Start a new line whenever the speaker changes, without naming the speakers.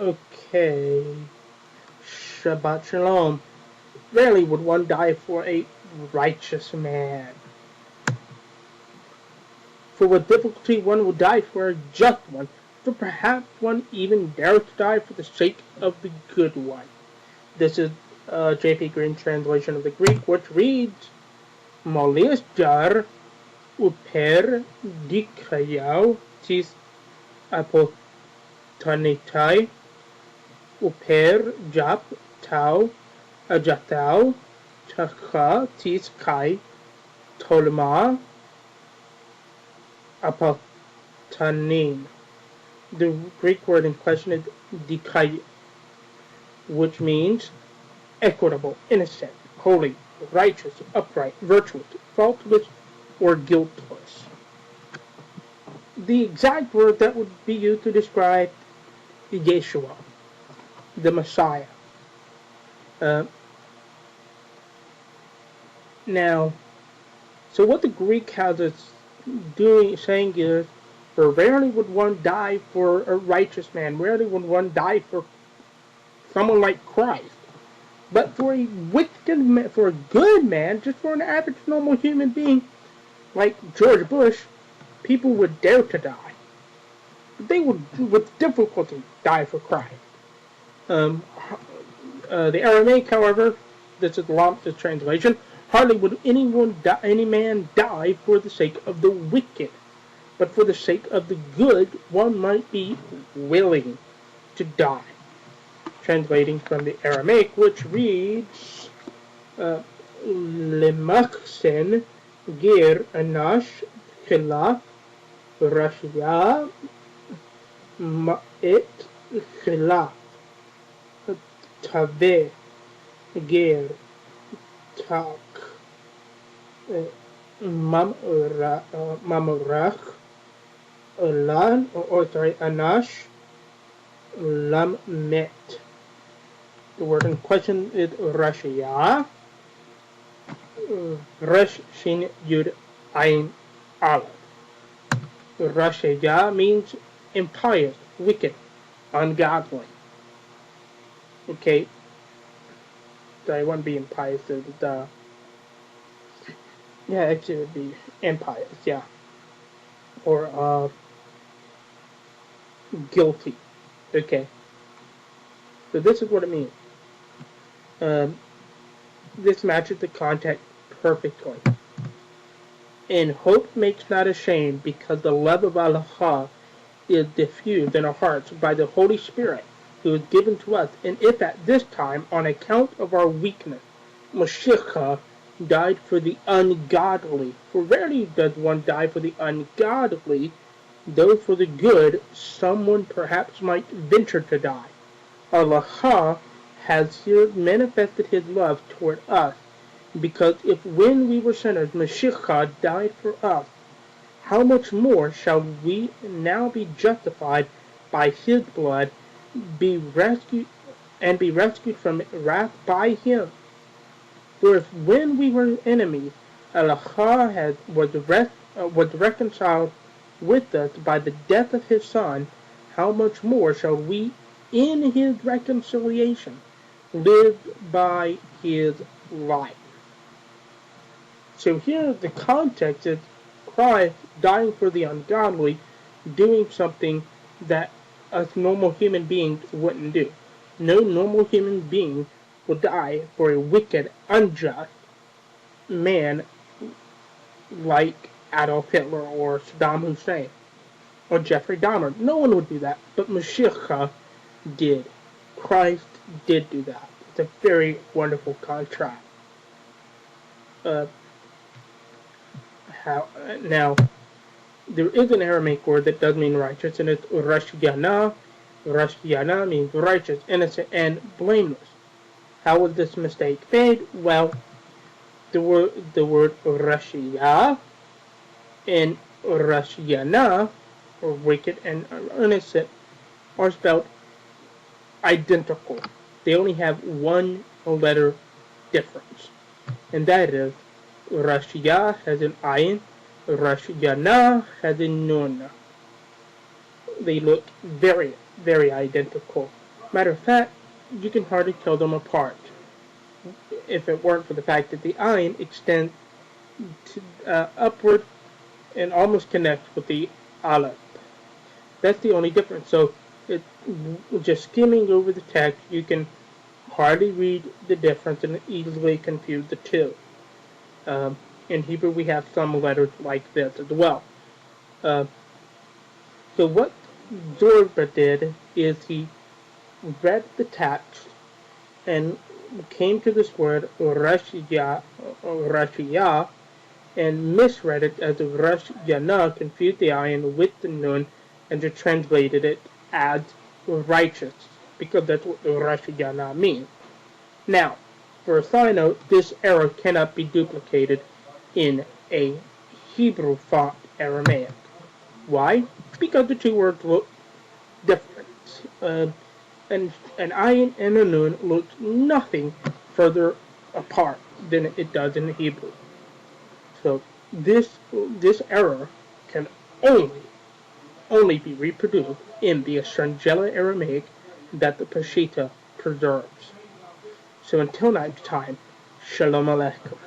Okay. Shabbat Shalom. Rarely would one die for a righteous man. For with difficulty one will die for a just one, for perhaps one even dares to die for the sake of the good one. This is J.P. Green's translation of the Greek, which reads, Molius jar uper dikrayau tis apotanitai uper jap tau ajatau chakha tis kai tolma apatanin. The Greek word in question is dikai, which means equitable, innocent, holy, righteous, upright, virtuous, faultless, or guiltless. The exact word that would be used to describe Yeshua, the Messiah. Now, so what the Greek has us saying is, for rarely would one die for a righteous man, rarely would one die for someone like Christ. But for a wicked man, for a good man, just for an average normal human being like George Bush, people would dare to die. They would, with difficulty, die for Christ. The Aramaic, however, this is the Lambda's translation, hardly would any man die for the sake of the wicked, but for the sake of the good, one might be willing to die. Translating from the Aramaic, which reads, Lemaksen gir anash chila rashya ma'et chila tave gir tak mamrach anash lam met. The word in question is Rashya. Resh Shin Yud Ayin Aleph. Rashya means impious, wicked, ungodly. Okay. So I wouldn't be impious. Yeah, actually it would be impious, yeah. Or guilty. Okay. So this is what it means. This matches the context perfectly. And hope makes not ashamed, because the love of Allah is diffused in our hearts by the Holy Spirit, who is given to us. And if at this time, on account of our weakness, Mashiach died for the ungodly, for rarely does one die for the ungodly, though for the good, someone perhaps might venture to die. Allah has here manifested his love toward us, because if when we were sinners, Mashiach died for us, how much more shall we now be justified by his blood, be rescued from wrath by him? For if when we were enemies, Allah was reconciled with us by the death of his Son, how much more shall we in his reconciliation live by his life? So here the context is Christ dying for the ungodly, doing something that us normal human beings wouldn't do. No normal human being will die for a wicked, unjust man like Adolf Hitler or Saddam Hussein or Jeffrey Dahmer. No one would do that, but Mashiach did. Christ did do that. It's a very wonderful contrast. Now, there is an Aramaic word that does mean righteous, and it's Rashiyana. Rashiyana means righteous, innocent, and blameless. How was this mistake made? Well, the word Rashiyah and Rashiyana, or wicked and innocent, are spelled identical. They only have one letter difference, and that is Rashiyah has an ayin, Rashiyana has a nun. They look very, very identical Matter of fact, you can hardly tell them apart if it weren't for the fact that the ayin extends upward and almost connects with the aleph. That's the only difference. So, just skimming over the text, you can hardly read the difference and easily confuse the two. In Hebrew, we have some letters like this as well. Uh, so what Zorba did is he read the text and came to this word Rashiyah, and misread it as Rashiyana, confused the ayin with the nun, and just translated it as righteous, because that's what Rashiyana means. Now, for a side note, this error cannot be duplicated in a Hebrew font Aramaic. Why? Because the two words look different. An ayin and a nun look nothing further apart than it does in Hebrew. So this error can only be reproduced in the Estrangela Aramaic that the Peshitta preserves. So until next time, Shalom Aleichem.